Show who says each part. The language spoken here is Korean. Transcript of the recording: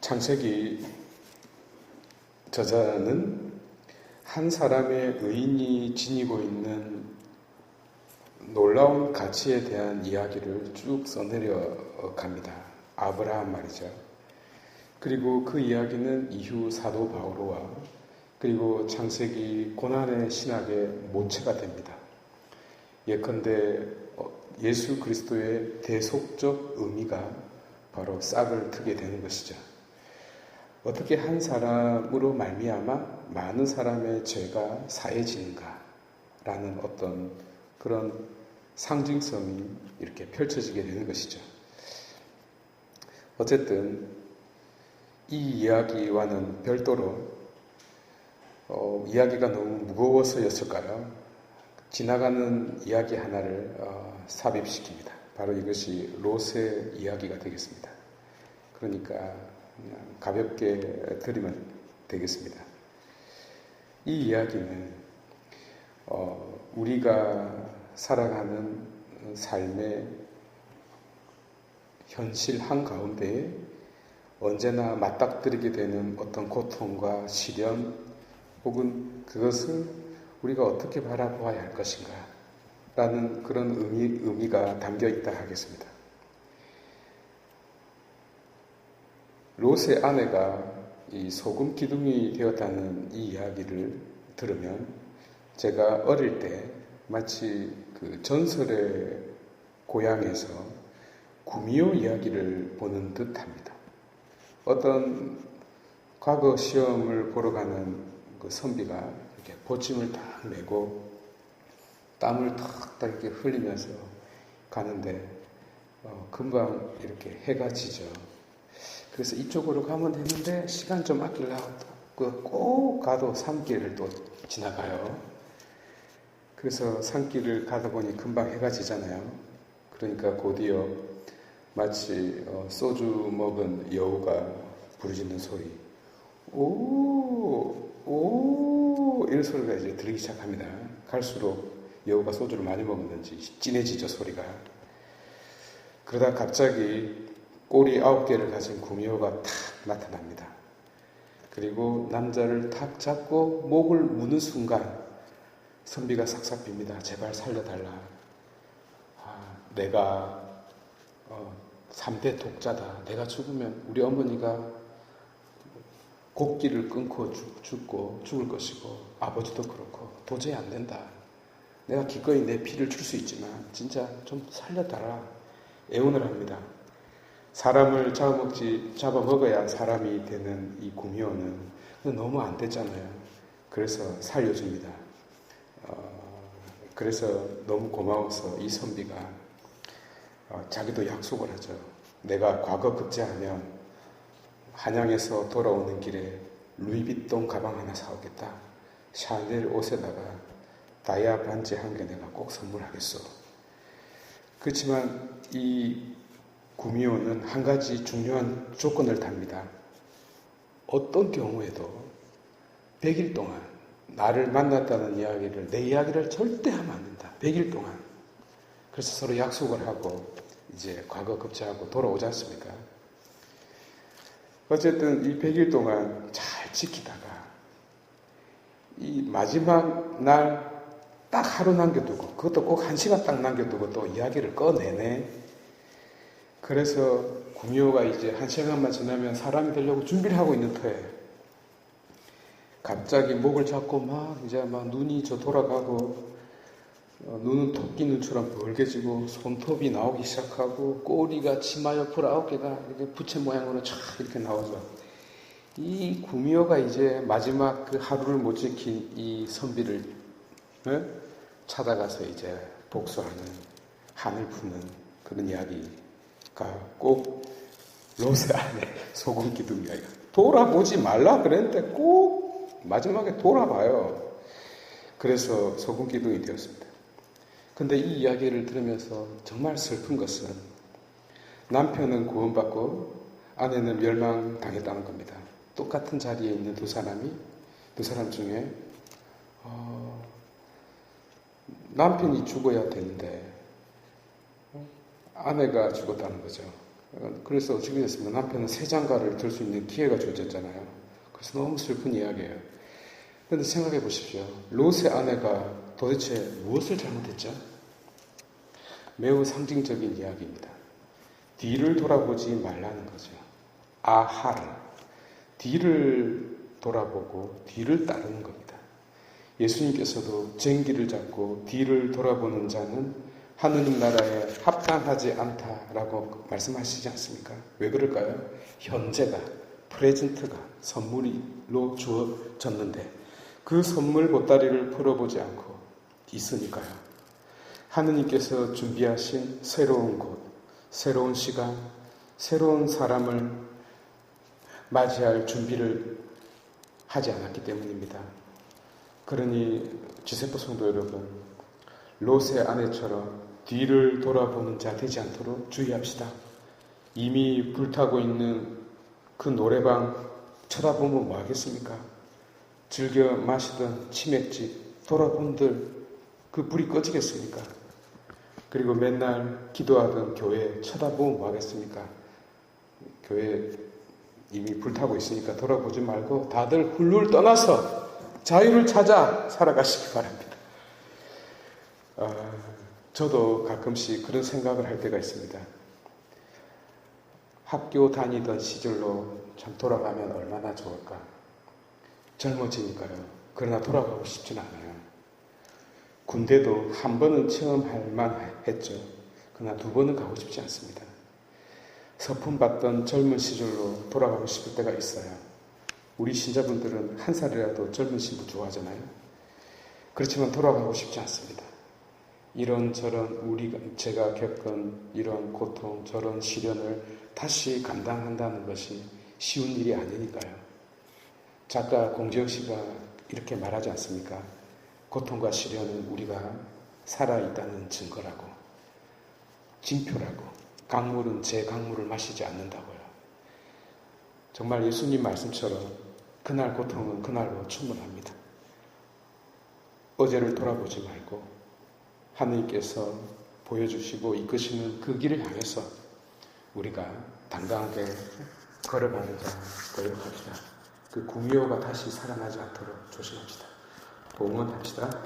Speaker 1: 창세기 저자는 한 사람의 의인이 지니고 있는 놀라운 가치에 대한 이야기를 쭉 써내려 갑니다. 아브라함 말이죠. 그리고 그 이야기는 이후 사도 바오로와 그리고 창세기 고난의 신학의 모체가 됩니다. 예컨대 예수 그리스도의 대속적 의미가 바로 싹을 트게 되는 것이죠. 어떻게 한 사람으로 말미암아 많은 사람의 죄가 사해지는가라는 어떤 그런 상징성이 이렇게 펼쳐지게 되는 것이죠. 어쨌든 이 이야기와는 별도로 이야기가 너무 무거워서였을까요? 지나가는 이야기 하나를 삽입시킵니다. 바로 이것이 롯의 이야기가 되겠습니다. 그러니까 그냥 가볍게 들으면 되겠습니다. 이 이야기는 우리가 살아가는 삶의 현실 한가운데에 언제나 맞닥뜨리게 되는 어떤 고통과 시련 혹은 그것을 우리가 어떻게 바라보아야 할 것인가 라는 그런 의미가 담겨 있다 하겠습니다. 롯의 아내가 이 소금 기둥이 되었다는 이 이야기를 들으면 제가 어릴 때 마치 그 전설의 고향에서 구미호 이야기를 보는 듯 합니다. 어떤 과거 시험을 보러 가는 그 선비가 이렇게 보침을 딱 메고 땀을 탁 이렇게 흘리면서 가는데 금방 이렇게 해가 지죠. 그래서 이쪽으로 가면 되는데 시간 좀 아끼려고 꼭 가도 산길을 또 지나가요. 그래서 산길을 가다 보니 금방 해가 지잖아요. 그러니까 곧이어 마치 소주 먹은 여우가 부르짖는 소리, 오 이런 소리가 이제 들리기 시작합니다. 갈수록 여우가 소주를 많이 먹었는지 진해지죠, 소리가. 그러다 갑자기 꼬리 9개를 가진 구미호가 탁 나타납니다. 그리고 남자를 탁 잡고 목을 무는 순간 선비가 싹싹 빕니다. 제발 살려달라. 내가 3대 독자다. 내가 죽으면 우리 어머니가 곡기를 끊고 죽을 것이고 아버지도 그렇고 도저히 안 된다. 내가 기꺼이 내 피를 줄 수 있지만 진짜 좀 살려달라. 애원을 합니다. 사람을 잡아먹어야 사람이 되는 이 구미호는 너무 안 됐잖아요. 그래서 살려줍니다. 그래서 너무 고마워서 이 선비가 자기도 약속을 하죠. 내가 과거 급제하면 한양에서 돌아오는 길에 루이비통 가방 하나 사오겠다. 샤넬 옷에다가 다이아 반지 1개 내가 꼭 선물하겠어. 그렇지만 이 구미호는 한 가지 중요한 조건을 답니다. 어떤 경우에도 100일 동안 나를 만났다는 이야기를, 내 이야기를 절대 하면 안 된다. 100일 동안. 그래서 서로 약속을 하고 이제 과거 급제하고 돌아오지 않습니까? 어쨌든 이 100일 동안 잘 지키다가 이 마지막 날 딱 하루 남겨두고, 그것도 꼭 1시간 딱 남겨두고 또 이야기를 꺼내네. 그래서 구미호가 이제 1시간만 지나면 사람이 되려고 준비를 하고 있는 터에 갑자기 목을 잡고 막 눈이 돌아가고 눈은 토끼 눈처럼 벌개지고 손톱이 나오기 시작하고 꼬리가 치마 옆으로 9개가 이렇게 부채 모양으로 촥 이렇게 나오죠. 이 구미호가 이제 마지막 그 하루를 못 지킨 이 선비를 찾아가서 이제 복수하는, 한을 푸는 그런 이야기가 꼭 롯의 아내 소금 기둥 이야기가. 돌아보지 말라 그랬는데 꼭 마지막에 돌아봐요. 그래서 소금 기둥이 되었습니다. 근데 이 이야기를 들으면서 정말 슬픈 것은 남편은 구원받고 아내는 멸망당했다는 겁니다. 똑같은 자리에 있는 두 사람 중에 남편이 죽어야 되는데 아내가 죽었다는 거죠. 그래서 어떻게 됐습니까? 남편은 새 장가를 들 수 있는 기회가 주어졌잖아요. 그래서 너무 슬픈 이야기예요. 그런데 생각해 보십시오. 롯의 아내가 도대체 무엇을 잘못했죠? 매우 상징적인 이야기입니다. 뒤를 돌아보지 말라는 거죠. 아하르. 뒤를 돌아보고 뒤를 따르는 겁니다. 예수님께서도 쟁기를 잡고 뒤를 돌아보는 자는 하느님 나라에 합당하지 않다라고 말씀하시지 않습니까? 왜 그럴까요? 현재가, 프레젠트가 선물로 주어졌는데 그 선물 보따리를 풀어보지 않고 있으니까요. 하느님께서 준비하신 새로운 곳, 새로운 시간, 새로운 사람을 맞이할 준비를 하지 않았기 때문입니다. 그러니 지세포 성도 여러분, 롯의 아내처럼 뒤를 돌아보는 자 되지 않도록 주의합시다. 이미 불타고 있는 그 노래방 쳐다보면 뭐 하겠습니까? 즐겨 마시던 치맥집 돌아본들 그 불이 꺼지겠습니까? 그리고 맨날 기도하던 교회 쳐다보면 뭐 하겠습니까? 교회 이미 불타고 있으니까 돌아보지 말고 다들 훌훌 떠나서 자유를 찾아 살아가시기 바랍니다. 저도 가끔씩 그런 생각을 할 때가 있습니다. 학교 다니던 시절로 참 돌아가면 얼마나 좋을까. 젊어지니까요. 그러나 돌아가고 싶진 않아요. 군대도 한 번은 체험할 만했죠. 그러나 두 번은 가고 싶지 않습니다. 서품 받던 젊은 시절로 돌아가고 싶을 때가 있어요. 우리 신자분들은 한 살이라도 젊은 신부 좋아하잖아요. 그렇지만 돌아가고 싶지 않습니다. 이런저런 제가 겪은 이런 고통, 저런 시련을 다시 감당한다는 것이 쉬운 일이 아니니까요. 작가 공지영 씨가 이렇게 말하지 않습니까? 고통과 시련은 우리가 살아있다는 증거라고, 징표라고, 강물은 제 강물을 마시지 않는다고요. 정말 예수님 말씀처럼 그날 고통은 그날로 충분합니다. 어제를 돌아보지 말고 하느님께서 보여주시고 이끄시는 그 길을 향해서 우리가 당당하게 걸어가는 자 되도록 합시다. 그 구미호가 다시 살아나지 않도록 조심합시다. 봉헌합시다.